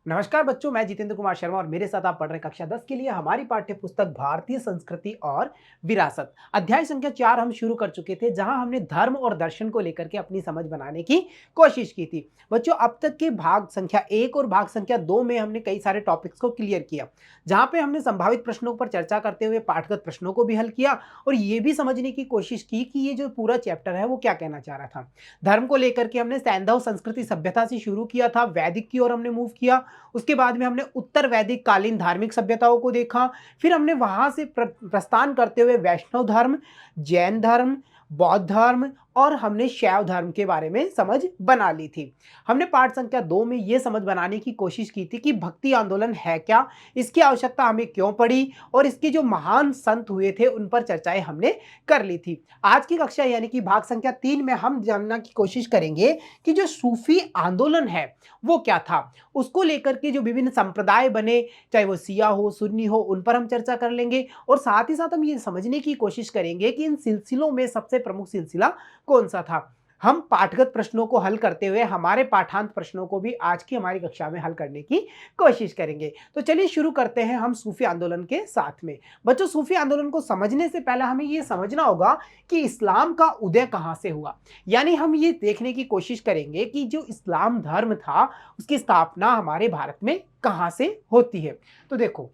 नमस्कार बच्चों, मैं जितेंद्र कुमार शर्मा और मेरे साथ आप पढ़ रहे हैं कक्षा 10 के लिए हमारी पाठ्य पुस्तक भारतीय संस्कृति और विरासत। अध्याय संख्या 4 हम शुरू कर चुके थे, जहां हमने धर्म और दर्शन को लेकर के अपनी समझ बनाने की कोशिश की थी। बच्चों, अब तक के भाग संख्या 1 और भाग संख्या 2 में हमने कई सारे टॉपिक्स को क्लियर किया, जहां पे हमने संभावित प्रश्नों पर चर्चा करते हुए पाठगत प्रश्नों को भी हल किया और ये भी समझने की कोशिश की कि ये जो पूरा चैप्टर है वो क्या कहना चाह रहा था। धर्म को लेकर के हमने सैंधव संस्कृति सभ्यता से शुरू किया था, वैदिक की ओर हमने मूव किया। उसके बाद में हमने उत्तर वैदिक कालीन धार्मिक सभ्यताओं को देखा। फिर हमने वहां से प्रस्थान करते हुए वैष्णव धर्म, जैन धर्म, बौद्ध धर्म और हमने शैव धर्म के बारे में समझ बना ली थी। हमने पाठ संख्या 2 में यह समझ बनाने की कोशिश की थी कि भक्ति आंदोलन है क्या, इसकी आवश्यकता हमें क्यों पड़ी और इसके जो महान संत हुए थे उन पर चर्चाएं हमने कर ली थी। आज की कक्षा यानी कि भाग संख्या 3 में हम जानने की कोशिश करेंगे कि जो सूफी आंदोलन है वो क्या था, उसको लेकर के जो विभिन्न संप्रदाय बने, चाहे वो सिया हो, सुन्नी हो, उन पर हम चर्चा कर लेंगे और साथ ही साथ हम ये समझने की कोशिश करेंगे कि इन सिलसिलों में सबसे प्रमुख सिलसिला कौन सा था। हम पाठगत प्रश्नों को हल करते हुए हमारे पाठांत प्रश्नों को भी आज की हमारी कक्षा में हल करने की कोशिश करेंगे। तो चलिए शुरू करते हैं हम सूफी आंदोलन के साथ में। बच्चों, सूफी आंदोलन को समझने से पहले हमें यह समझना होगा कि इस्लाम का उदय कहां से हुआ। यानी हम ये देखने की कोशिश करेंगे कि जो इस्लाम धर्म था उसकी स्थापना हमारे भारत में कहां से होती है। तो देखो,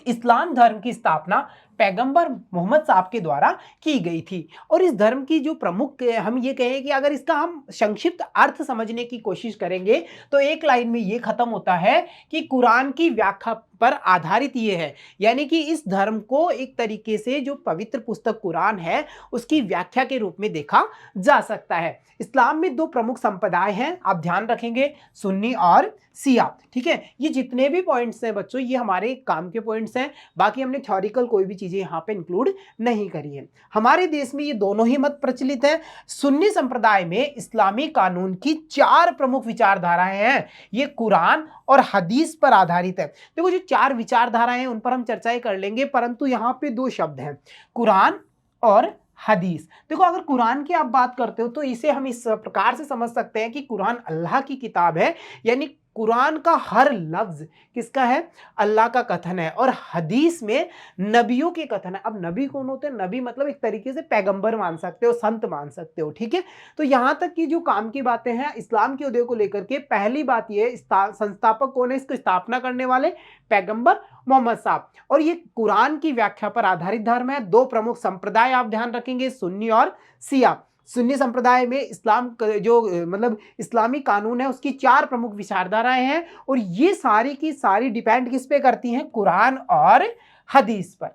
इस्लाम धर्म की स्थापना पैगंबर मोहम्मद साहब के द्वारा की गई थी और इस धर्म की जो प्रमुख, हम ये कहें कि अगर इसका हम संक्षिप्त अर्थ समझने की कोशिश करेंगे तो एक लाइन में ये खत्म होता है कि कुरान की व्याख्या पर आधारित ये है। यानी कि इस धर्म को एक तरीके से जो पवित्र पुस्तक कुरान है उसकी व्याख्या के रूप में देखा जा सकता है। इस्लाम में 2 प्रमुख संप्रदाय हैं, आप ध्यान रखेंगे, सुन्नी और सिया। ठीक है, ये जितने भी पॉइंट्स हैं बच्चों, ये हमारे काम के पॉइंट्स हैं। बाकी हमने थ्योरिकल कोई भी चीजें यहाँ पे इंक्लूड नहीं करी है। हमारे देश में ये दोनों ही मत प्रचलित हैं। सुन्नी संप्रदाय में इस्लामी कानून की 4 प्रमुख विचारधाराएं हैं। ये कुरान और हदीस पर आधारित है। देखो, जो 4 विचारधाराएं हैं उन पर हम चर्चाएं कर लेंगे, परंतु यहाँ पे 2 शब्द हैं, कुरान और हदीस। देखो, अगर कुरान की आप बात करते हो तो इसे हम इस प्रकार से समझ सकते हैं कि कुरान अल्लाह की किताब है, यानी कुरान का हर लफ्ज किसका है, अल्लाह का कथन है। और हदीस में नबियों के कथन है। अब नबी कौन होते हैं? नबी मतलब एक तरीके से पैगंबर मान सकते हो, संत मान सकते हो। ठीक है, तो यहां तक की जो काम की बातें हैं इस्लाम के उदय को लेकर के, पहली बात यह, संस्थापक कौन है, इसको स्थापना करने वाले पैगंबर मोहम्मद साहब। और ये कुरान की व्याख्या पर आधारित धर्म है। 2 प्रमुख संप्रदाय आप ध्यान रखेंगे, सुन्नी और सिया। सुन्नी संप्रदाय में इस्लाम जो मतलब इस्लामी कानून है उसकी 4 प्रमुख विचारधाराएं हैं और ये सारी की सारी डिपेंड किस पे करती हैं, कुरान और हदीस पर।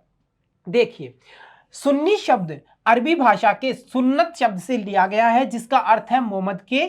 देखिए, सुन्नी शब्द अरबी भाषा के सुन्नत शब्द से लिया गया है, जिसका अर्थ है मोहम्मद के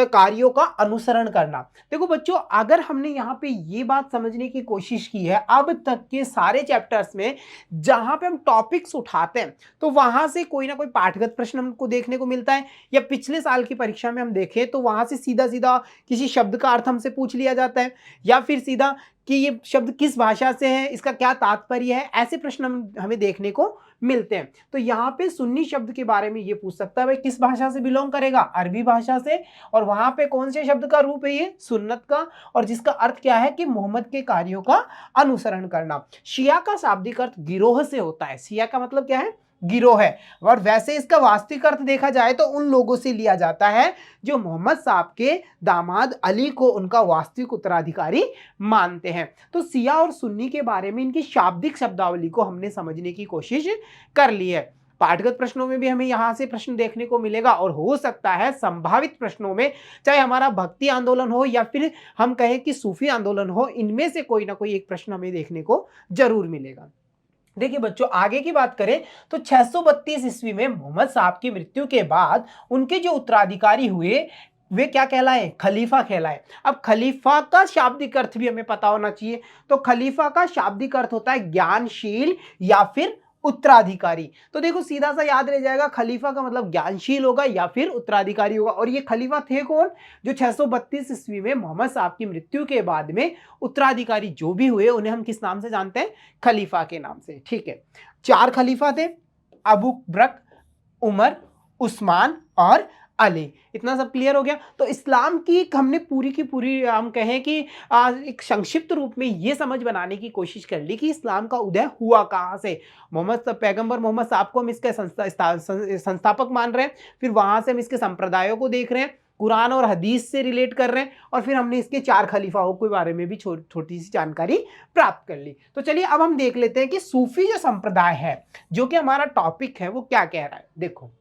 कार्यों का अनुसरण करना। देखो बच्चों, अगर हमने यहाँ पे ये बात समझने की कोशिश की है, अब तक के सारे चैप्टर्स में जहां पे हम टॉपिक्स उठाते हैं तो वहां से कोई ना कोई पाठगत प्रश्न हमको देखने को मिलता है, या पिछले साल की परीक्षा में हम देखें तो वहां से सीधा सीधा किसी शब्द का अर्थ हमसे पूछ लिया जाता है, या फिर सीधा कि ये शब्द किस भाषा से है, इसका क्या तात्पर्य है, ऐसे प्रश्न हमें देखने को मिलते हैं। तो यहाँ पे सुन्नी शब्द के बारे में ये पूछ सकता है, भाई किस भाषा से बिलोंग करेगा, अरबी भाषा से, और वहां पे कौन से शब्द का रूप है, ये सुन्नत का, और जिसका अर्थ क्या है कि मोहम्मद के कार्यों का अनुसरण करना। शिया का शाब्दिक अर्थ गिरोह से होता है। शिया का मतलब क्या है, गिरोह है। और वैसे इसका वास्तविक अर्थ देखा जाए तो उन लोगों से लिया जाता है जो मोहम्मद साहब के दामाद अली को उनका वास्तविक उत्तराधिकारी मानते हैं। तो सिया और सुन्नी के बारे में इनकी शाब्दिक शब्दावली को हमने समझने की कोशिश कर ली है। पाठगत प्रश्नों में भी हमें यहां से प्रश्न देखने को मिलेगा और हो सकता है संभावित प्रश्नों में, चाहे हमारा भक्ति आंदोलन हो या फिर हम कहें कि सूफी आंदोलन हो, इनमें से कोई ना कोई एक प्रश्न हमें देखने को जरूर मिलेगा। देखिए बच्चों, आगे की बात करें तो 632 ईस्वी में मोहम्मद साहब की मृत्यु के बाद उनके जो उत्तराधिकारी हुए वे क्या कहलाए, खलीफा कहलाए। अब खलीफा का शाब्दिक अर्थ भी हमें पता होना चाहिए। तो खलीफा का शाब्दिक अर्थ होता है ज्ञानशील या फिर उत्तराधिकारी। तो देखो, सीधा सा याद रह जाएगा, खलीफा का मतलब ज्ञानशील होगा या फिर उत्तराधिकारी होगा। और ये खलीफा थे कौन, जो 632 ईस्वी में मोहम्मद साहब की मृत्यु के बाद में उत्तराधिकारी जो भी हुए उन्हें हम किस नाम से जानते हैं, खलीफा के नाम से। ठीक है, 4 खलीफा थे, अबू बकर, उमर, उस्मान और अली। इतना सब क्लियर हो गया। तो इस्लाम की हमने पूरी की पूरी हम कहें कि एक संक्षिप्त रूप में ये समझ बनाने की कोशिश कर ली कि इस्लाम का उदय हुआ कहाँ से। पैगंबर मोहम्मद साहब को हम इसके संस्थापक मान रहे हैं, फिर वहां से हम इसके संप्रदायों को देख रहे हैं, कुरान और हदीस से रिलेट कर रहे हैं, और फिर हमने इसके 4 खलीफाओं के बारे में भी छोटी सी जानकारी प्राप्त कर ली। तो चलिए अब हम देख लेते हैं कि सूफी जो संप्रदाय है, जो कि हमारा टॉपिक है, वो क्या कह रहा है। देखो,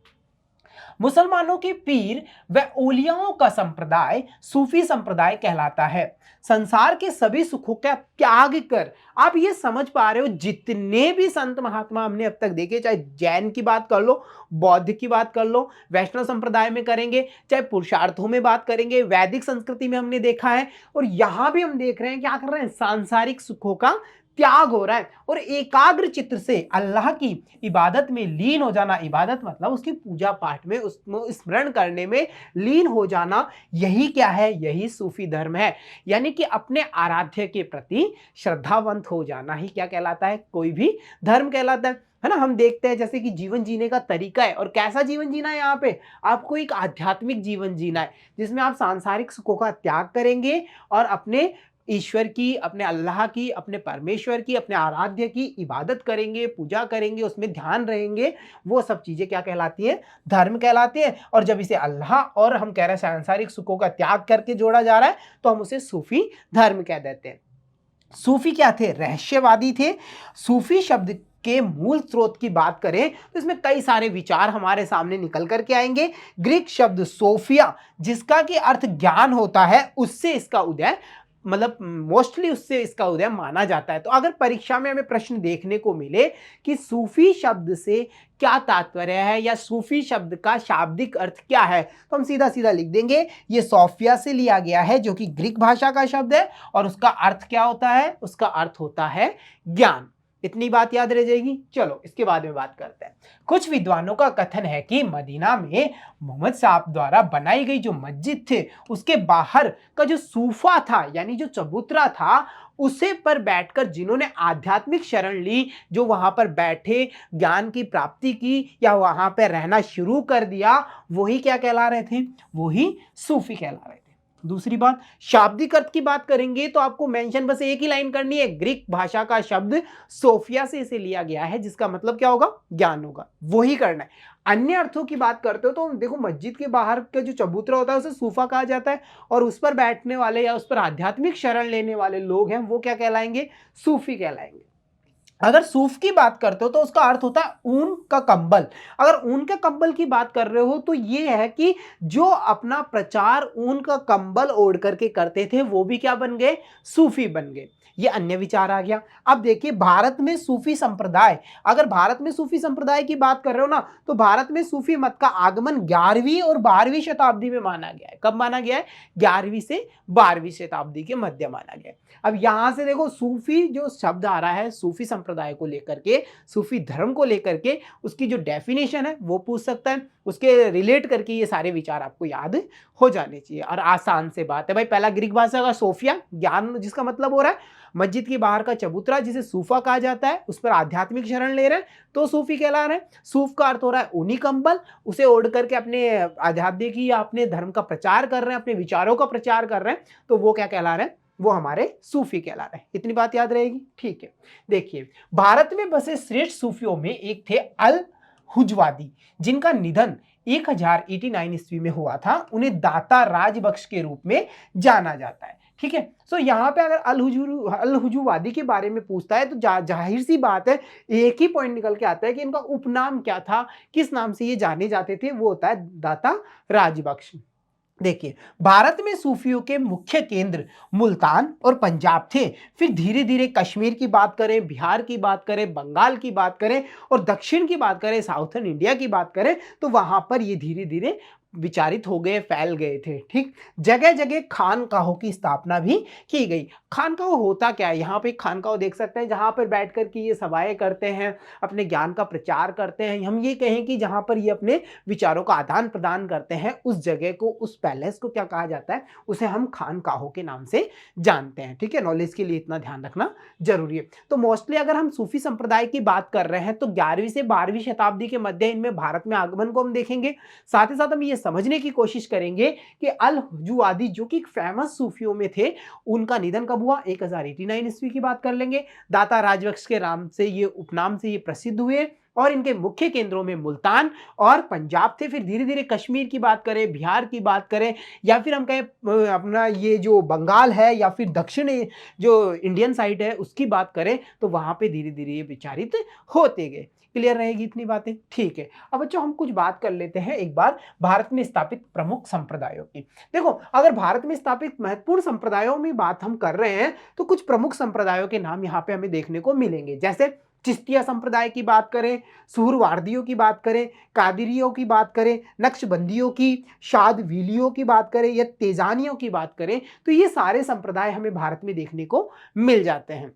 मुसलमानों के पीर व औलियाओं का संप्रदाय सूफी संप्रदाय कहलाता है। संसार के सभी सुखों का त्याग कर, आप ये समझ पा रहे हो, जितने भी संत महात्मा हमने अब तक देखे, चाहे जैन की बात कर लो, बौद्ध की बात कर लो, वैष्णव संप्रदाय में करेंगे, चाहे पुरुषार्थों में बात करेंगे, वैदिक संस्कृति में हमने देखा है, और यहां भी हम देख रहे हैं क्या कर रहे हैं, सांसारिक सुखों का त्याग हो रहा है और एकाग्र चित्त से अल्लाह की इबादत में लीन हो जाना। इबादत मतलब उसकी पूजा पाठ में, उसको स्मरण करने में लीन हो जाना। यही क्या है, यही सूफी धर्म है। यानी कि अपने आराध्य के प्रति श्रद्धावंत हो जाना ही क्या कहलाता है, कोई भी धर्म कहलाता है ना। हम देखते हैं जैसे कि जीवन जीने का तरीका है, और कैसा जीवन जीना है, यहाँ पे आपको एक आध्यात्मिक जीवन जीना है, जिसमें आप सांसारिक सुखों का त्याग करेंगे और अपने ईश्वर की, अपने अल्लाह की, अपने परमेश्वर की, अपने आराध्य की इबादत करेंगे, पूजा करेंगे, उसमें ध्यान रहेंगे। वो सब चीजें क्या कहलाती है, धर्म कहलाती है। और जब इसे अल्लाह और हम कह रहे हैं सांसारिक सुखों का त्याग करके जोड़ा जा रहा है, तो हम उसे सूफी धर्म कह देते हैं। सूफी क्या थे, रहस्यवादी थे। सूफी शब्द के मूल स्रोत की बात करें तो इसमें कई सारे विचार हमारे सामने निकल करके आएंगे। ग्रीक शब्द सोफिया, जिसका कि अर्थ ज्ञान होता है, उससे इसका उदय, मतलब मोस्टली उससे इसका उदय माना जाता है। तो अगर परीक्षा में हमें प्रश्न देखने को मिले कि सूफी शब्द से क्या तात्पर्य है, या सूफी शब्द का शाब्दिक अर्थ क्या है, तो हम सीधा सीधा लिख देंगे ये सोफिया से लिया गया है, जो कि ग्रीक भाषा का शब्द है, और उसका अर्थ क्या होता है, उसका अर्थ होता है ज्ञान। इतनी बात याद रह जाएगी। चलो इसके बाद में बात करते हैं। कुछ विद्वानों का कथन है कि मदीना में मोहम्मद साहब द्वारा बनाई गई जो मस्जिद थे, उसके बाहर का जो सूफा था, यानी जो चबूतरा था, उसे पर बैठकर जिन्होंने आध्यात्मिक शरण ली, जो वहां पर बैठे ज्ञान की प्राप्ति की, या वहां पर रहना शुरू कर दिया, वही क्या कहला रहे थे, वही सूफी कहला रहे थे। दूसरी बात, शाब्दिक अर्थ की बात करेंगे तो आपको मेंशन बस एक ही लाइन करनी है, ग्रीक भाषा का शब्द सोफिया से इसे लिया गया है, जिसका मतलब क्या होगा, ज्ञान होगा, वही करना है। अन्य अर्थों की बात करते हो तो देखो, मस्जिद के बाहर का जो चबूतरा होता है उसे सूफा कहा जाता है, और उस पर बैठने वाले या उस पर आध्यात्मिक शरण लेने वाले लोग हैं, वो क्या कहलाएंगे, सूफी कहलाएंगे। अगर सूफ की बात करते हो तो उसका अर्थ होता है ऊन का कंबल। अगर ऊन के कंबल की बात कर रहे हो तो ये है कि जो अपना प्रचार ऊन का कंबल ओढ़ करके करते थे, वो भी क्या बन गए, सूफी बन गए। ये अन्य विचार आ गया। अब देखिए, भारत में सूफी संप्रदाय, अगर भारत में सूफी संप्रदाय की बात कर रहे हो ना, तो भारत में सूफी मत का आगमन 11वीं और 12वीं शताब्दी में माना गया है। कब माना गया है, 11वीं से 12वीं शताब्दी के मध्य माना गया है। अब यहां से देखो, सूफी जो शब्द आ रहा है, सूफी संप्रदाय को लेकर के, सूफी धर्म को लेकर के, उसकी जो डेफिनेशन है वो पूछ सकता है, उसके रिलेट करके ये सारे विचार आपको याद हो जाने चाहिए। और आसान से बात है भाई, पहला ग्रीक भाषा का सोफिया, ज्ञान, जिसका मतलब हो रहा है मस्जिद के बाहर का चबूतरा, जिसे सूफा कहा जाता है, उस पर आध्यात्मिक शरण ले रहे हैं तो सूफी कहला रहे हैं। सूफ का अर्थ हो रहा है ऊनी कंबल, उसे ओढ़ करके अपने आध्यात्मिक या अपने धर्म का प्रचार कर रहे हैं, अपने विचारों का प्रचार कर रहे हैं, तो वो क्या कहला रहे हैं, वो हमारे सूफी कहला रहे हैं। इतनी बात याद रहेगी, ठीक है। देखिए, भारत में बसे श्रेष्ठ सूफियों में एक थे अल हुजवादी, जिनका निधन 1089 ईस्वी में हुआ था। उन्हें दाता राजबख्श के रूप में जाना जाता है, ठीक है। सो यहाँ पे अगर अल हुजुवादी के बारे में पूछता है तो जाहिर सी बात है, एक ही पॉइंट निकल के आता है कि इनका उपनाम क्या था, किस नाम से ये जाने जाते थे, वो होता है दाता राजबख्श। देखिए, भारत में सूफियों के मुख्य केंद्र मुल्तान और पंजाब थे। फिर धीरे धीरे कश्मीर की बात करें, बिहार की बात करें, बंगाल की बात करें, और दक्षिण की बात करें, साउथर्न इंडिया की बात करें, तो वहां पर ये धीरे धीरे विचारित हो गए, फैल गए थे, ठीक। जगह जगह खानकाहों की स्थापना भी की गई। खानकाह होता क्या है, यहाँ पे खानकाह देख सकते हैं, जहां पर बैठ कर के ये सभाएं करते हैं, अपने ज्ञान का प्रचार करते हैं। हम ये कहें कि जहां पर ये अपने विचारों का आदान प्रदान करते हैं, उस जगह को, उस पैलेस को क्या कहा जाता है, उसे हम खानकाहों के नाम से जानते हैं, ठीक है। नॉलेज के लिए इतना ध्यान रखना जरूरी है। तो मोस्टली अगर हम सूफी संप्रदाय की बात कर रहे हैं तो 11वीं से 12वीं शताब्दी के मध्य इनमें भारत में आगमन को हम देखेंगे। साथ ही साथ हम ये समझने की कोशिश करेंगे कि अल हुजुआदी जो कि फेमस सूफियों में थे, उनका निधन कब हुआ, 1089 ईस्वी की बात कर लेंगे। दाता राजवंश के नाम से ये उपनाम से ये प्रसिद्ध हुए और इनके मुख्य केंद्रों में मुल्तान और पंजाब थे। फिर धीरे धीरे कश्मीर की बात करें, बिहार की बात करें, या फिर हम कहें अपना ये जो बंगाल है या फिर दक्षिणी जो इंडियन साइड है उसकी बात करें, तो वहां पे धीरे धीरे ये विचारित होते गए। क्लियर रहेगी इतनी बातें? ठीक है। अब बच्चों हम कुछ बात कर लेते हैं एक बार भारत में स्थापित प्रमुख संप्रदायों की। देखो, अगर भारत में स्थापित महत्वपूर्ण संप्रदायों में बात हम कर रहे हैं तो कुछ प्रमुख संप्रदायों के नाम यहाँ पे हमें देखने को मिलेंगे। जैसे चिश्तिया संप्रदाय की बात करें, सुहरवार्दियों की बात करें, कादिरियों की बात करें, नक्शबंदियों की, शादविलियों की बात करें या तेजानियों की बात करें, तो ये सारे संप्रदाय हमें भारत में देखने को मिल जाते हैं।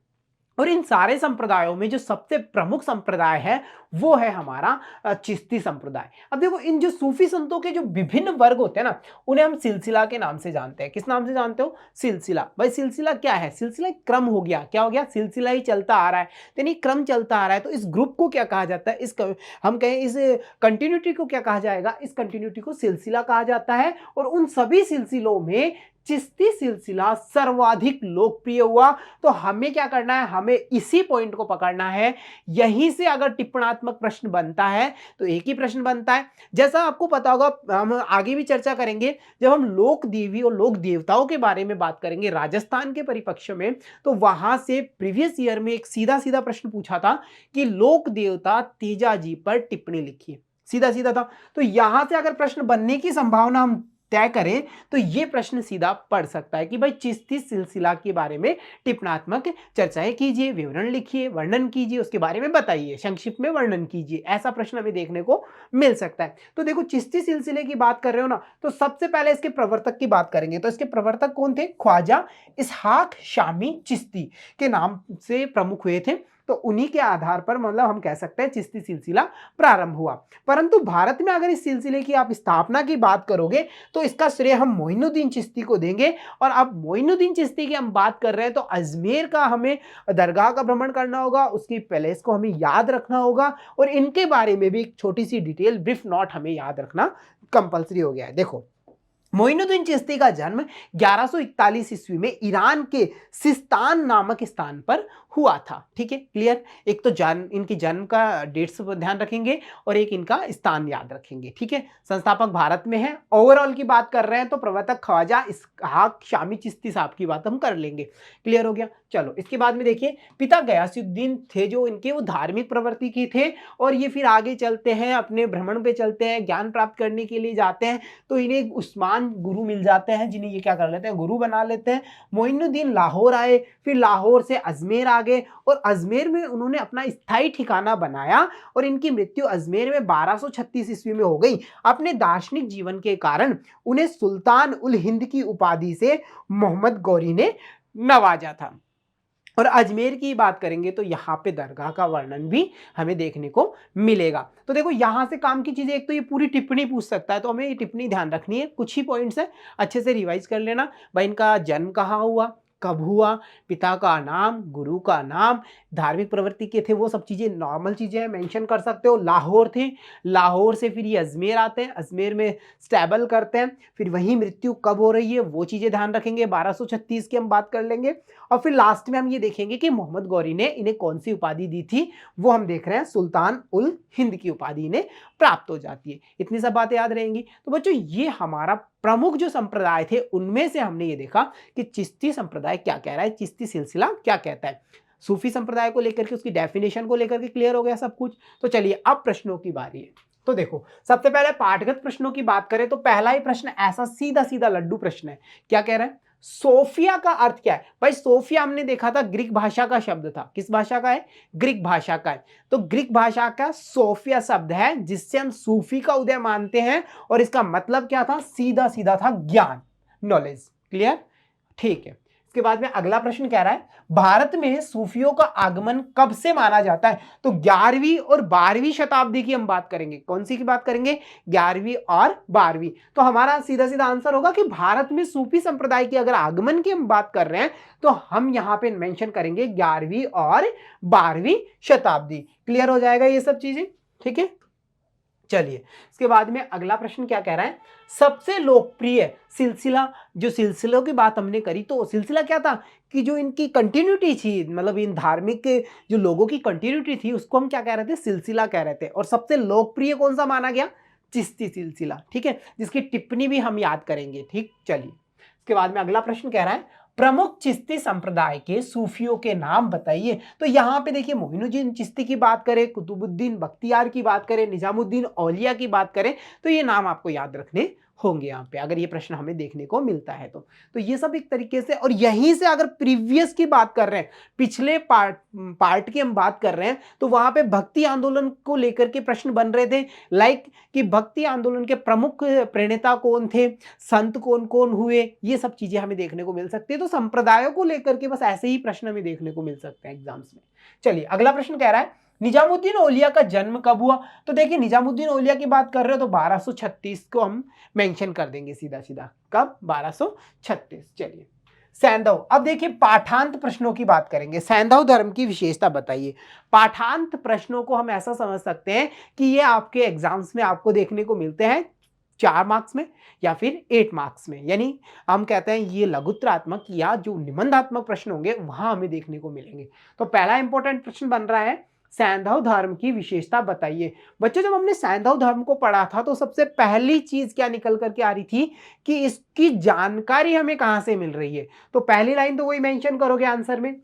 और इन सारे संप्रदायों में जो सबसे प्रमुख संप्रदाय है वो है हमारा चिश्ती संप्रदाय। अब देखो, इन जो सूफी संतों के जो विभिन्न वर्ग होते हैं ना, उन्हें हम सिलसिला के नाम से जानते हैं। किस नाम से जानते हो? सिलसिला। भाई सिलसिला क्या है? सिलसिला एक क्रम हो गया। क्या हो गया? सिलसिला ही चलता आ रहा है, यानी क्रम चलता आ रहा है। तो इस ग्रुप को क्या कहा जाता है? हम कहें इस कंटिन्यूटी को क्या कहा जाएगा? इस कंटिन्यूटी को सिलसिला कहा जाता है। और उन सभी सिलसिलों में चिश्ती सिलसिला सर्वाधिक लोकप्रिय हुआ। तो हमें क्या करना है? हमें इसी पॉइंट को पकड़ना है। यहीं से अगर टिप्पणात्मक प्रश्न बनता है तो एक ही प्रश्न बनता है। जैसा आपको पता होगा, हम आगे भी चर्चा करेंगे, जब हम लोक देवी और लोक देवताओं के बारे में बात करेंगे राजस्थान के परिप्रेक्ष्य में, तो वहां से प्रीवियस ईयर में एक सीधा सीधा प्रश्न पूछा था कि लोक देवता तेजाजी पर टिप्पणी लिखिए। सीधा सीधा था। तो यहां से अगर प्रश्न बनने की संभावना हम तय करें तो यह प्रश्न सीधा पड़ सकता है कि भाई चिश्ती सिलसिला के बारे में टिप्पणात्मक चर्चाएं कीजिए, विवरण लिखिए, वर्णन कीजिए, उसके बारे में बताइए, संक्षिप्त में वर्णन कीजिए। ऐसा प्रश्न हमें देखने को मिल सकता है। तो देखो, चिश्ती सिलसिले की बात कर रहे हो ना, तो सबसे पहले इसके प्रवर्तक की बात करेंगे। तो इसके प्रवर्तक कौन थे? ख्वाजा इसहाक शामी चिश्ती के नाम से प्रमुख हुए थे। तो उन्हीं के आधार पर मतलब हम कह सकते हैं चिश्ती सिलसिला प्रारंभ हुआ। परंतु भारत में अगर इस सिलसिले की आप स्थापना की बात करोगे तो इसका श्रेय हम मोइनुद्दीन चिश्ती को देंगे। और अब मोइनुद्दीन चिश्ती की हम बात कर रहे हैं तो अजमेर का हमें दरगाह का भ्रमण करना होगा, उसकी पैलेस को हमें याद रखना होगा, और इनके बारे में भी एक छोटी सी डिटेल ब्रीफ नोट हमें याद रखना कंपलसरी हो गया है। देखो, मोइनुद्दीन चिश्ती का जन्म 1141 ईस्वी में ईरान के सिस्तान नामक स्थान पर हुआ था। ठीक है, क्लियर। एक तो इनकी जन्म का डेट्स पर ध्यान रखेंगे और एक इनका स्थान याद रखेंगे। ठीक है, संस्थापक भारत में है। ओवरऑल की बात कर रहे हैं तो प्रवर्तक ख्वाजा इसहाक शामी चिश्ती साहब की बात हम कर लेंगे। क्लियर हो गया। चलो, इसके बाद में देखिए, पिता गयासुद्दीन थे जो इनके, वो धार्मिक प्रवृत्ति की थे, और ये फिर आगे चलते हैं, अपने भ्रमण पे चलते हैं, ज्ञान प्राप्त करने के लिए जाते हैं, तो इन्हें उस्मान गुरु मिल जाते हैं जिन्हें ये क्या कर लेते हैं? गुरु बना लेते हैं। मोइनुद्दीन लाहौर आए, फिर लाहौर से अजमेर आ गए, और अजमेर में उन्होंने अपना स्थायी ठिकाना बनाया, और इनकी मृत्यु अजमेर में 1236 ईस्वी में हो गई। अपने दार्शनिक जीवन के कारण उन्हें सुल्तान उल हिंद की उपाधि से मोहम्मद गौरी ने नवाजा था। और अजमेर की बात करेंगे तो यहाँ पे दरगाह का वर्णन भी हमें देखने को मिलेगा। तो देखो, यहाँ से काम की चीजें, एक तो ये पूरी टिप्पणी पूछ सकता है, तो हमें ये टिप्पणी ध्यान रखनी है। कुछ ही पॉइंट्स है, अच्छे से रिवाइज कर लेना। भाई, इनका जन्म कहाँ हुआ, कब हुआ, पिता का नाम, गुरु का नाम, धार्मिक प्रवृत्ति के थे, वो सब चीजें नॉर्मल चीजें हैं, मेंशन कर सकते हो। लाहौर थे, लाहौर से फिर ये अजमेर आते हैं, अजमेर में स्टेबल करते हैं, फिर वहीं मृत्यु कब हो रही है वो चीजें ध्यान रखेंगे। 1236 की हम बात कर लेंगे, और फिर लास्ट में हम ये देखेंगे कि मोहम्मद गौरी ने इन्हें कौन सी उपाधि दी थी, वो हम देख रहे हैं सुल्तान उल हिंद की उपाधि इन्हें प्राप्त हो जाती है। इतनी सब बातें याद रहेंगी। तो बच्चों, ये हमारा प्रमुख जो संप्रदाय थे उनमें से हमने ये देखा कि चिश्ती संप्रदाय क्या कह रहा है, चिश्ती सिलसिला क्या कहता है। सूफी संप्रदाय को लेकर के, उसकी डेफिनेशन को लेकर के क्लियर हो गया सब कुछ। तो चलिए, अब प्रश्नों की बारी है। तो देखो, सबसे पहले पाठगत प्रश्नों की बात करें तो पहला ही प्रश्न ऐसा सीधा सीधा लड्डू प्रश्न है। क्या कह रहा है? सोफिया का अर्थ क्या है? भाई, सोफिया हमने देखा था ग्रीक भाषा का शब्द था। किस भाषा का है? ग्रीक भाषा का है। तो ग्रीक भाषा का सोफिया शब्द है जिससे हम सूफी का उदय मानते हैं, और इसका मतलब क्या था? सीधा सीधा था ज्ञान, नॉलेज। क्लियर? ठीक है। इसके बाद में अगला प्रश्न कह रहा है, भारत में सूफियों का आगमन कब से माना जाता है? तो 11वीं और 12वीं शताब्दी की हम बात करेंगे। कौन सी की बात करेंगे? 11वीं और 12वीं। तो हमारा सीधा सीधा आंसर होगा कि भारत में सूफी संप्रदाय की अगर आगमन की हम बात कर रहे हैं तो हम यहां पे मेंशन करेंगे 11वीं और 12वीं शताब्दी। क्लियर हो जाएगा ये सब चीजें? ठीक है, चलिए, इसके बाद में अगला प्रश्न क्या कह रहा है, सबसे लोकप्रिय सिलसिला, जो सिलसिलों की बात हमने करी तो सिलसिला क्या था कि जो इनकी कंटिन्यूटी थी, मतलब इन धार्मिक के जो लोगों की कंटिन्यूटी थी उसको हम क्या कह रहे थे, सिलसिला कह रहे थे। और सबसे लोकप्रिय कौन सा माना गया, चिश्ती सिलसिला, ठीक है, जिसकी टिप्पणी भी हम याद करेंगे। ठीक, चलिए इसके बाद में अगला प्रश्न कह रहा है प्रमुख चिश्ती संप्रदाय के सूफियों के नाम बताइए। तो यहाँ पे देखिए मोइनुद्दीन चिश्ती की बात करें, कुतुबुद्दीन बख्तियार की बात करें, निजामुद्दीन औलिया की बात करें, तो ये नाम आपको याद रखने होंगे यहाँ पे, अगर ये प्रश्न हमें देखने को मिलता है तो ये सब एक तरीके से। और यहीं से अगर प्रीवियस की बात कर रहे हैं, पिछले पार्ट की हम बात कर रहे हैं, तो वहां पे भक्ति आंदोलन को लेकर के प्रश्न बन रहे थे, लाइक कि भक्ति आंदोलन के प्रमुख प्रणेता कौन थे, संत कौन कौन हुए, ये सब चीजें हमें देखने को मिल सकती है। तो संप्रदायों को लेकर के बस ऐसे ही प्रश्न हमें देखने को मिल सकते हैं एग्जाम्स में। चलिए अगला प्रश्न कह रहा है निजामुद्दीन औलिया का जन्म कब हुआ। तो देखिए निजामुद्दीन औलिया की बात कर रहे हो तो 1236 को हम मेंशन कर देंगे सीधा सीधा, कब, 1236। चलिए सैंधव, अब देखिए पाठांत प्रश्नों की बात करेंगे। सैंधव धर्म की विशेषता बताइए। पाठांत प्रश्नों को हम ऐसा समझ सकते हैं कि ये आपके एग्जाम्स में आपको देखने को मिलते हैं 4 मार्क्स में या फिर 8 मार्क्स में, यानी हम कहते हैं ये लघुत्रात्मक या जो निबंधात्मक प्रश्न होंगे वहां हमें देखने को मिलेंगे। तो पहला इंपॉर्टेंट प्रश्न बन रहा है सैंधव धर्म की विशेषता बताइए। बच्चों जब हमने सैंधव धर्म को पढ़ा था तो सबसे पहली चीज क्या निकल करके आ रही थी कि इसकी जानकारी हमें कहां से मिल रही है। तो पहली लाइन तो वही मेंशन करोगे आंसर में,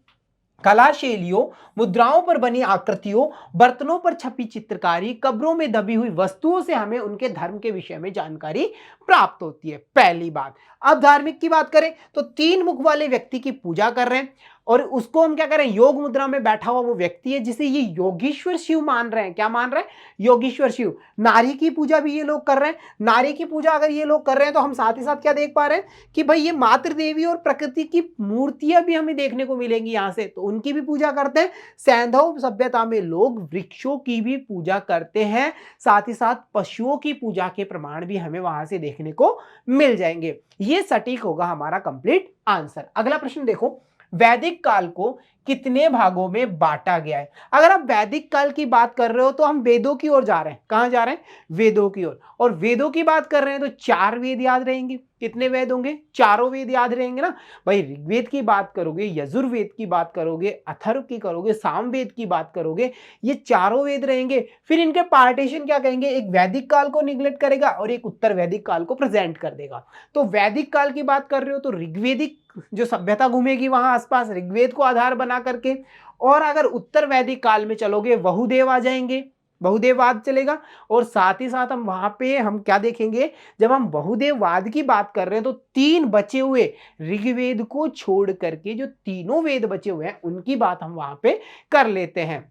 कला शैलियों, मुद्राओं पर बनी आकृतियों, बर्तनों पर छपी चित्रकारी, कब्रों में दबी हुई वस्तुओं से हमें उनके धर्म के विषय में जानकारी प्राप्त होती है, पहली बात। अब धार्मिक की बात करें तो 3 मुख वाले व्यक्ति की पूजा कर रहे हैं और उसको हम क्या करें, योग मुद्रा में बैठा हुआ वो व्यक्ति है जिसे ये योगीश्वर शिव मान रहे हैं। क्या मान रहे हैं, योगीश्वर शिव। नारी की पूजा भी ये लोग कर रहे हैं। नारी की पूजा अगर ये लोग कर रहे हैं तो हम साथ ही साथ क्या देख पा रहे हैं कि भाई ये मातृ देवी और प्रकृति की मूर्तियां भी हमें देखने को मिलेंगी यहां से, तो उनकी भी पूजा करते हैं। सैंधव सभ्यता में लोग वृक्षों की भी पूजा करते हैं, साथ ही साथ पशुओं की पूजा के प्रमाण भी हमें वहां से देखने को मिल जाएंगे। ये सटीक होगा हमारा कंप्लीट आंसर। अगला प्रश्न देखो, वैदिक काल को कितने भागों में बांटा गया है। अगर आप वैदिक काल की बात कर रहे हो तो हम वेदों की ओर जा रहे हैं। कहां जा रहे हैं, वेदों की ओर। और वेदों की बात कर रहे हैं तो 4 वेद याद रहेंगे। कितने वेद होंगे, चारों वेद याद रहेंगे ना भाई। ऋग्वेद की बात करोगे, यजुर्वेद की बात करोगे, अथर्व की करोगे, सामवेद की बात करोगे, ये चारों वेद रहेंगे। फिर इनके पार्टीशन क्या कहेंगे, एक वैदिक काल को निग्लेक्ट करेगा और एक उत्तर वैदिक काल को प्रेजेंट कर देगा। तो वैदिक काल की बात कर रहे हो तो ऋग्वेदिक जो सभ्यता घूमेगी वहां आसपास ऋग्वेद को आधार बना करके, और अगर उत्तर वैदिक काल में चलोगे बहुदेव आ जाएंगे, बहुदेववाद चलेगा। और साथ ही साथ हम वहां पे हम क्या देखेंगे, जब हम बहुदेववाद की बात कर रहे हैं तो 3 बचे हुए ऋग्वेद को छोड़ करके जो तीनों वेद बचे हुए हैं उनकी बात हम वहां पे कर लेते हैं।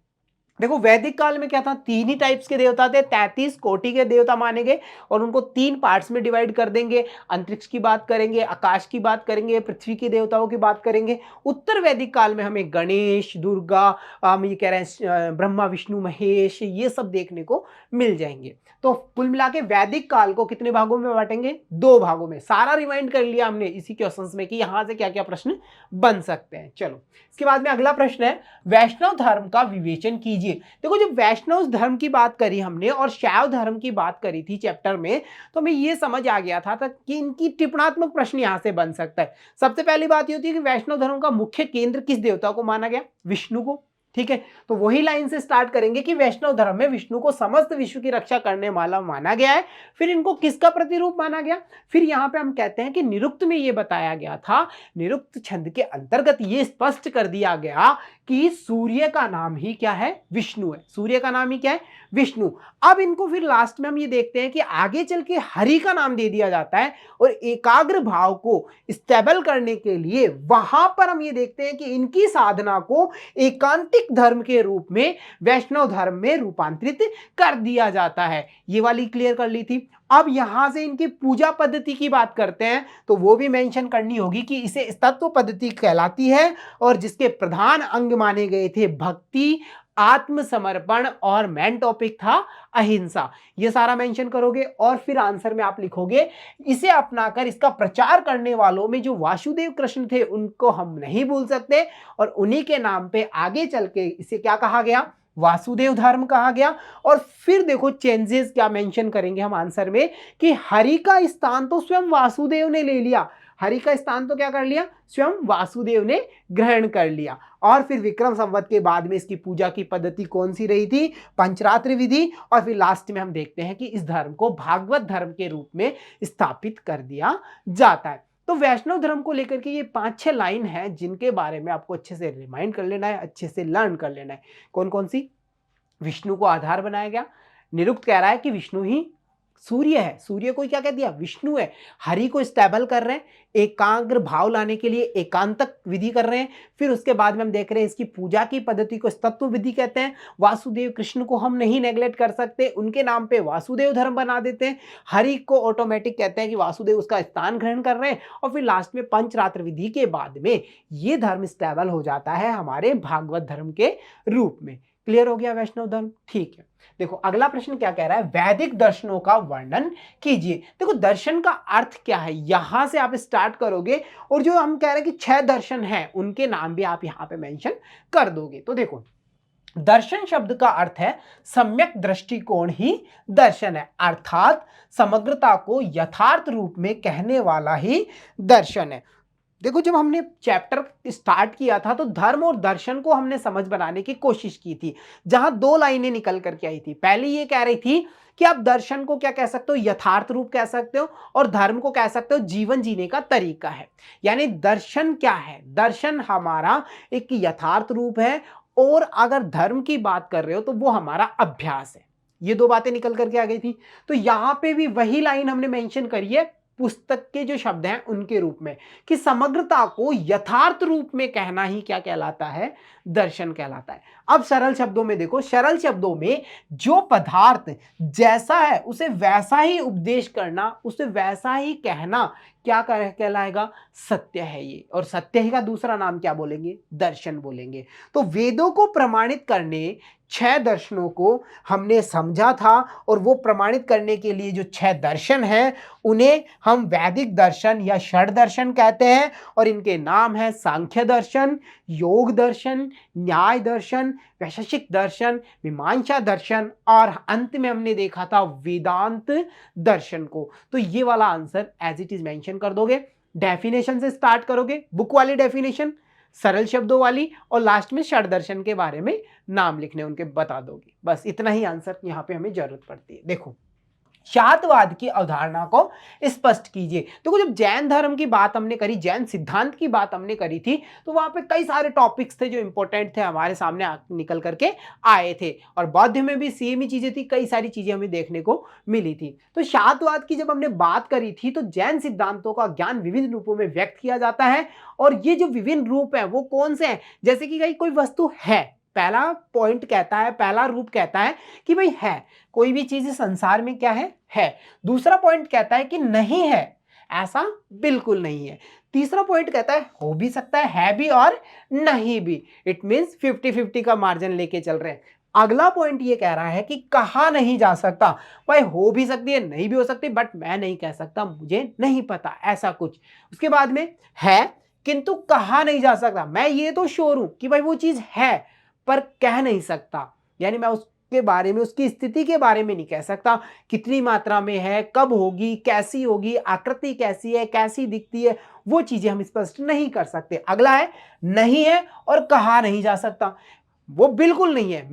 देखो वैदिक काल में क्या था, 3 ही टाइप्स के देवता थे, 33 कोटि के देवता माने गए और उनको 3 पार्ट्स में डिवाइड कर देंगे। अंतरिक्ष की बात करेंगे, आकाश की बात करेंगे, पृथ्वी के देवताओं की बात करेंगे। उत्तर वैदिक काल में हमें गणेश, दुर्गा, हम ये कह रहे हैं ब्रह्मा विष्णु महेश, ये सब देखने को मिल जाएंगे। तो कुल मिला के वैदिक काल को कितने भागों में बांटेंगे, 2 भागों में। सारा रिमाइंड कर लिया हमने इसी क्वेश्चंस में कि यहां से क्या क्या प्रश्न बन सकते हैं। चलो इसके बाद में अगला प्रश्न है, वैष्णव धर्म का विवेचन कीजिए। देखो जब वैष्णव धर्म की बात करी हमने और शैव धर्म की बात करी थी चैप्टर में, तो हमें ये समझ आ गया था कि इनकी टिप्पणात्मक प्रश्न यहां से बन सकता है। सबसे पहली बात ये होती है कि वैष्णव धर्म का मुख्य केंद्र किस देवता को माना गया, विष्णु को। ठीक है, तो वही लाइन से स्टार्ट करेंगे कि वैष्णव धर्म में विष्णु को समस्त विश्व की रक्षा करने वाला माना गया है। फिर इनको किसका प्रतिरूप माना गया, फिर यहां पे हम कहते हैं कि निरुक्त में ये बताया गया था, निरुक्त छंद के अंतर्गत ये स्पष्ट कर दिया गया कि सूर्य का नाम ही क्या है, विष्णु है। सूर्य का नाम ही क्या है, विष्णु। अब इनको फिर लास्ट में हम ये देखते हैं कि आगे चल के हरि का नाम दे दिया जाता है और एकाग्र भाव को स्टेबल करने के लिए वहां पर हम ये देखते हैं कि इनकी साधना को एकांतिक धर्म के रूप में वैष्णव धर्म में रूपांतरित कर दिया जाता है। ये वाली क्लियर कर ली थी। अब यहां से इनकी पूजा पद्धति की बात करते हैं तो वो भी मेंशन करनी होगी कि इसे तत्व पद्धति कहलाती है और जिसके प्रधान अंग माने गए थे भक्ति, आत्मसमर्पण और मेन टॉपिक था अहिंसा। ये सारा मेंशन करोगे और फिर आंसर में आप लिखोगे इसे अपनाकर इसका प्रचार करने वालों में जो वासुदेव कृष्ण थे उनको हम नहीं भूल सकते और उन्हीं के नाम पे आगे चल के इसे क्या कहा गया, वासुदेव धर्म कहा गया। और फिर देखो चेंजेस क्या मेंशन करेंगे हम आंसर में कि हरि का स्थान तो स्वयं वासुदेव ने ले लिया, हरि का स्थान तो क्या कर लिया, स्वयं वासुदेव ने ग्रहण कर लिया। और फिर विक्रम संवत के बाद में इसकी पूजा की पद्धति कौन सी रही थी, पंचरात्र विधि। और फिर लास्ट में हम देखते हैं कि इस धर्म को भागवत धर्म के रूप में स्थापित कर दिया जाता है। तो वैष्णव धर्म को लेकर के ये 5-6 लाइन है जिनके बारे में आपको अच्छे से रिमाइंड कर लेना है, अच्छे से लर्न कर लेना है। कौन कौन सी, विष्णु को आधार बनाया गया, निरुक्त कह रहा है कि विष्णु ही सूर्य है, सूर्य को क्या कह दिया, विष्णु है। हरि को स्टेबल कर रहे हैं, एकाग्र भाव लाने के लिए एकांतक विधि कर रहे हैं। फिर उसके बाद में हम देख रहे हैं इसकी पूजा की पद्धति को तत्व विधि कहते हैं। वासुदेव कृष्ण को हम नहीं नेग्लेक्ट कर सकते, उनके नाम पे वासुदेव धर्म बना देते हैं। हरि को ऑटोमेटिक कहते हैं कि वासुदेव उसका स्थान ग्रहण कर रहे हैं। और फिर लास्ट में पंचरात्र विधि के बाद में ये धर्म स्टेबल हो जाता है हमारे भागवत धर्म के रूप में। क्लियर हो गया वैष्णव धर्म, ठीक है। देखो अगला प्रश्न क्या कह रहा है, वैदिक दर्शनों का वर्णन कीजिए। देखो दर्शन का अर्थ क्या है, यहां से आप स्टार्ट करोगे और जो हम कह रहे हैं कि 6 दर्शन हैं उनके नाम भी आप यहां पे मेंशन कर दोगे। तो देखो दर्शन शब्द का अर्थ है सम्यक दृष्टिकोण ही दर्शन है, अर्थात समग्रता को यथार्थ रूप में कहने वाला ही दर्शन है। देखो जब हमने चैप्टर स्टार्ट किया था तो धर्म और दर्शन को हमने समझ बनाने की कोशिश की थी, जहां 2 लाइनें निकल करके आई थी। पहली ये कह रही थी कि आप दर्शन को क्या कह सकते हो, यथार्थ रूप कह सकते हो, और धर्म को कह सकते हो जीवन जीने का तरीका है। यानी दर्शन क्या है, दर्शन हमारा एक यथार्थ रूप है, और अगर धर्म की बात कर रहे हो तो वो हमारा अभ्यास है। ये 2 बातें निकल करके आ गई थी। तो यहां पे भी वही लाइन हमने मेंशन करी है पुस्तक के जो शब्द हैं उनके रूप में, कि समग्रता को यथार्थ रूप में कहना ही क्या कहलाता है, दर्शन कहलाता है। अब सरल शब्दों में देखो, सरल शब्दों में जो पदार्थ जैसा है उसे वैसा ही उपदेश करना, उसे वैसा ही कहना क्या कहलाएगा, सत्य है ये। और सत्य ही का दूसरा नाम क्या बोलेंगे, दर्शन बोलेंगे। तो वेदों को प्रमाणित करने 6 दर्शनों को हमने समझा था, और वो प्रमाणित करने के लिए जो 6 दर्शन हैं उन्हें हम वैदिक दर्शन या षड दर्शन कहते हैं। और इनके नाम है सांख्य दर्शन, योग दर्शन, न्याय दर्शन, वैशेषिक दर्शन, मीमांसा दर्शन, और अंत में हमने देखा था वेदांत दर्शन को। तो ये वाला answer as it is mention कर दोगे। डेफिनेशन से स्टार्ट करोगे, बुक वाली डेफिनेशन, सरल शब्दों वाली, और लास्ट में षड दर्शन के बारे में नाम लिखने उनके बता दोगे। बस इतना ही आंसर यहां पे हमें जरूरत पड़ती है। देखो शातवाद की अवधारणा को स्पष्ट कीजिए। देखो जब जैन धर्म की बात हमने करी, जैन सिद्धांत की बात हमने करी थी, तो वहां पे कई सारे टॉपिक्स थे जो इंपॉर्टेंट थे, हमारे सामने निकल करके आए थे। और बौद्ध में भी सेम ही चीजें थी, कई सारी चीजें हमें देखने को मिली थी। तो शातवाद की जब हमने बात करी थी तो जैन सिद्धांतों का ज्ञान विभिन्न रूपों में व्यक्त किया जाता है। और ये जो विभिन्न रूप है वो कौन से हैं, जैसे कि कोई वस्तु है, पहला पॉइंट कहता है, पहला रूप कहता है कि भाई है, कोई भी चीज संसार में क्या है। दूसरा पॉइंट कहता है कि नहीं है, ऐसा बिल्कुल नहीं है। तीसरा पॉइंट कहता है हो भी सकता है भी और नहीं भी। इट मींस 50-50 का मार्जिन लेके चल रहे हैं। अगला पॉइंट ये कह रहा है कि कहा नहीं जा सकता, भाई हो भी सकती है, नहीं भी हो सकती, बट मैं नहीं कह सकता, मुझे नहीं पता, ऐसा कुछ। उसके बाद में है किंतु कहा नहीं जा सकता, मैं ये तो श्योर हूं कि भाई वो चीज है पर कह नहीं सकता, यानी मैं उसके बारे में, उसकी स्थिति के बारे में नहीं कह सकता, कितनी मात्रा में है, कब होगी, कैसी होगी, आकृति कैसी है, कैसी दिखती है, वो चीजें हम स्पष्ट नहीं कर सकते। अगला है नहीं है और कहा नहीं जा सकता, वो बिल्कुल नहीं है,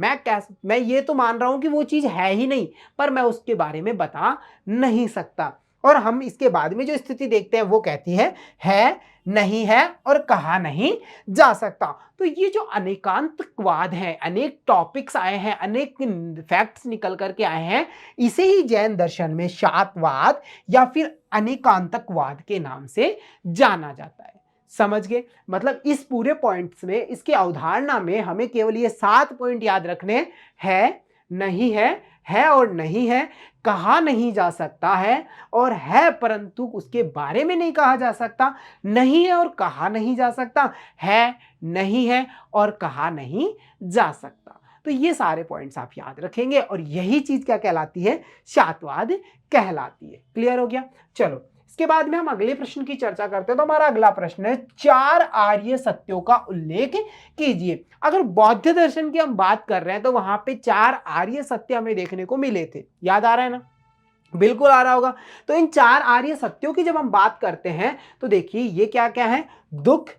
मैं ये तो मान रहा हूं कि वो चीज है ही नहीं, पर मैं उसके बारे में बता नहीं सकता। और हम इसके बाद में जो स्थिति देखते हैं वो कहती है, नहीं है और कहा नहीं जा सकता। तो ये जो अनेकांतवाद है, अनेक टॉपिक्स आए हैं, अनेक फैक्ट्स निकल करके आए हैं, इसे ही जैन दर्शन में शातवाद या फिर अनेकांतकवाद के नाम से जाना जाता है। समझ गए, मतलब इस पूरे पॉइंट्स में, इसके अवधारणा में हमें केवल ये 7 पॉइंट याद रखने हैं, नहीं है और नहीं है, कहा नहीं जा सकता है, और है परंतु उसके बारे में नहीं कहा जा सकता, नहीं है और कहा नहीं जा सकता, है नहीं है और कहा नहीं जा सकता। तो ये सारे पॉइंट्स आप याद रखेंगे और यही चीज क्या कहलाती है, शातवाद कहलाती है। क्लियर हो गया। चलो इसके बाद में हम अगले प्रश्न की चर्चा करते हैं। तो हमारा अगला प्रश्न है, 4 आर्य सत्यों का उल्लेख कीजिए। अगर बौद्ध दर्शन की हम बात कर रहे हैं तो वहां पे 4 आर्य सत्य हमें देखने को मिले थे। याद आ रहा है ना? बिल्कुल आ रहा होगा। तो इन 4 आर्य सत्यों की जब हम बात करते हैं तो देखिए ये क्या क्या है? दुख,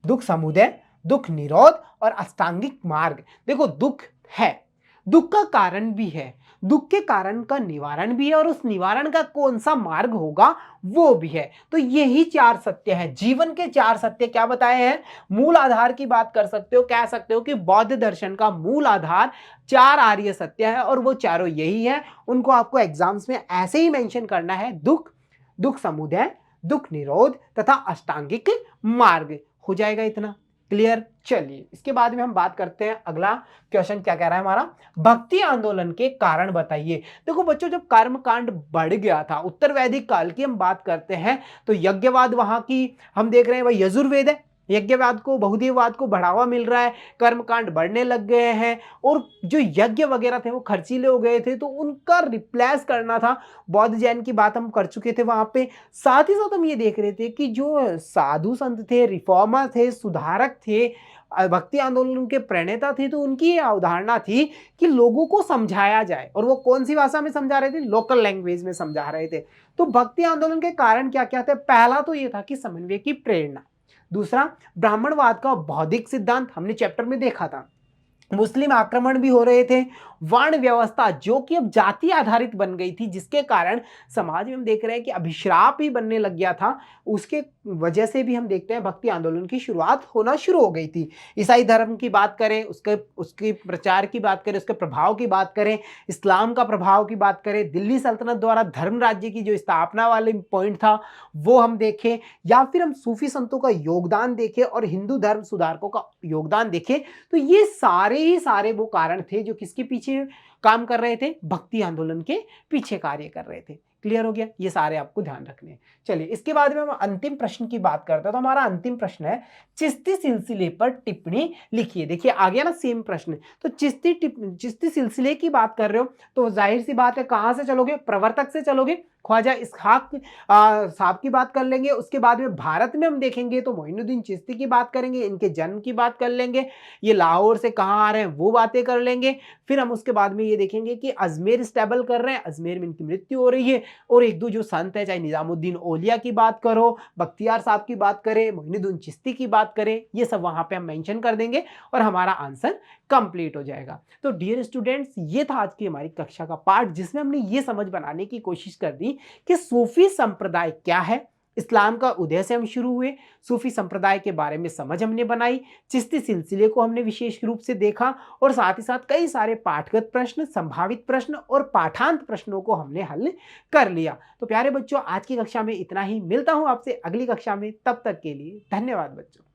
दुख समुदय, दुख निरोध और अष्टांगिक मार्ग। देखो दुख है, दुख का कारण भी है, दुख के कारण का निवारण भी है और उस निवारण का कौन सा मार्ग होगा वो भी है। तो यही 4 सत्य है। जीवन के 4 सत्य क्या बताए हैं? मूल आधार की बात कर सकते हो, कह सकते हो कि बौद्ध दर्शन का मूल आधार 4 आर्य सत्य है और वो चारों यही है। उनको आपको एग्जाम्स में ऐसे ही मेंशन करना है, दुख, दुख समुदय, दुख निरोध तथा अष्टांगिक मार्ग। हो जाएगा इतना क्लियर? चलिए इसके बाद में हम बात करते हैं। अगला क्वेश्चन क्या कह रहा है हमारा? भक्ति आंदोलन के कारण बताइए। देखो बच्चों, जब कर्म कांड बढ़ गया था, उत्तर वैदिक काल की हम बात करते हैं तो यज्ञवाद वहां की हम देख रहे हैं, वह यजुर्वेद है। यज्ञवाद को, बहुदेववाद को बढ़ावा मिल रहा है, कर्मकांड बढ़ने लग गए हैं और जो यज्ञ वगैरह थे वो खर्चीले हो गए थे, तो उनका रिप्लेस करना था। बौद्ध जैन की बात हम कर चुके थे वहां पे। साथ ही साथ हम ये देख रहे थे कि जो साधु संत थे, रिफॉर्मर थे, सुधारक थे, भक्ति आंदोलन के प्रणेता थे, तो उनकी ये अवधारणा थी कि लोगों को समझाया जाए। और वो कौन सी भाषा में समझा रहे थे? लोकल लैंग्वेज में समझा रहे थे। तो भक्ति आंदोलन के कारण क्या क्या थे? पहला तो ये था कि समन्वय की प्रेरणा। दूसरा, ब्राह्मणवाद का बौद्धिक सिद्धांत हमने चैप्टर में देखा था। मुस्लिम आक्रमण भी हो रहे थे। वर्ण व्यवस्था जो कि अब जाति आधारित बन गई थी, जिसके कारण समाज में हम देख रहे हैं कि अभिश्राप ही बनने लग गया था। उसके वजह से भी हम देखते हैं भक्ति आंदोलन की शुरुआत होना शुरू हो गई थी। ईसाई धर्म की बात करें, उसके प्रचार की बात करें, उसके प्रभाव की बात करें, इस्लाम का प्रभाव की बात करें, दिल्ली सल्तनत द्वारा धर्म राज्य की जो स्थापना वाले पॉइंट था वो हम देखें, या फिर हम सूफी संतों का योगदान देखें और हिंदू धर्म सुधारकों का योगदान देखें, तो ये सारे ही सारे वो कारण थे जो किसके पीछे काम कर रहे थे? भक्ति आंदोलन के पीछे कार्य कर रहे थे। क्लियर हो गया? ये सारे आपको ध्यान रखने हैं। चलिए इसके बाद में हम अंतिम प्रश्न की बात करते हैं। तो हमारा अंतिम प्रश्न है, चिश्ती सिलसिले पर टिप्पणी लिखिए। देखिए आ गया ना सेम प्रश्न। तो चिश्ती सिलसिले की बात कर रहे हो तो जाहिर सी बात है, कहां से चलोगे? प्रवर्तक से चलोगे। ख्वाजा इसहाक साहब की बात कर लेंगे। उसके बाद में भारत में हम देखेंगे तो मोइनुद्दीन चिश्ती की बात करेंगे, इनके जन्म की बात कर लेंगे, ये लाहौर से कहाँ आ रहे हैं वो बातें कर लेंगे। फिर हम उसके बाद में ये देखेंगे कि अजमेर स्टेबल कर रहे हैं, अजमेर में इनकी मृत्यु हो रही है। और एक दो जो संत है, चाहे निजामुद्दीन औलिया की बात करो, बख्तियार साहब की बात करें, मोइनुद्दीन चिश्ती की बात करें, ये सब वहां पे हम मेंशन कर देंगे और हमारा आंसर कंप्लीट हो जाएगा। तो डियर स्टूडेंट्स, ये था आज की हमारी कक्षा का पार्ट, जिसमें हमने ये समझ बनाने की कोशिश कर दी कि सूफी संप्रदाय क्या है। इस्लाम का उदय से हम शुरू हुए, सूफी संप्रदाय के बारे में समझ हमने बनाई, चिश्ती सिलसिले को हमने विशेष रूप से देखा और साथ ही साथ कई सारे पाठगत प्रश्न, संभावित प्रश्न और पाठांत प्रश्नों को हमने हल कर लिया। तो प्यारे बच्चों, आज की कक्षा में इतना ही। मिलता हूं आपसे अगली कक्षा में, तब तक के लिए धन्यवाद बच्चों।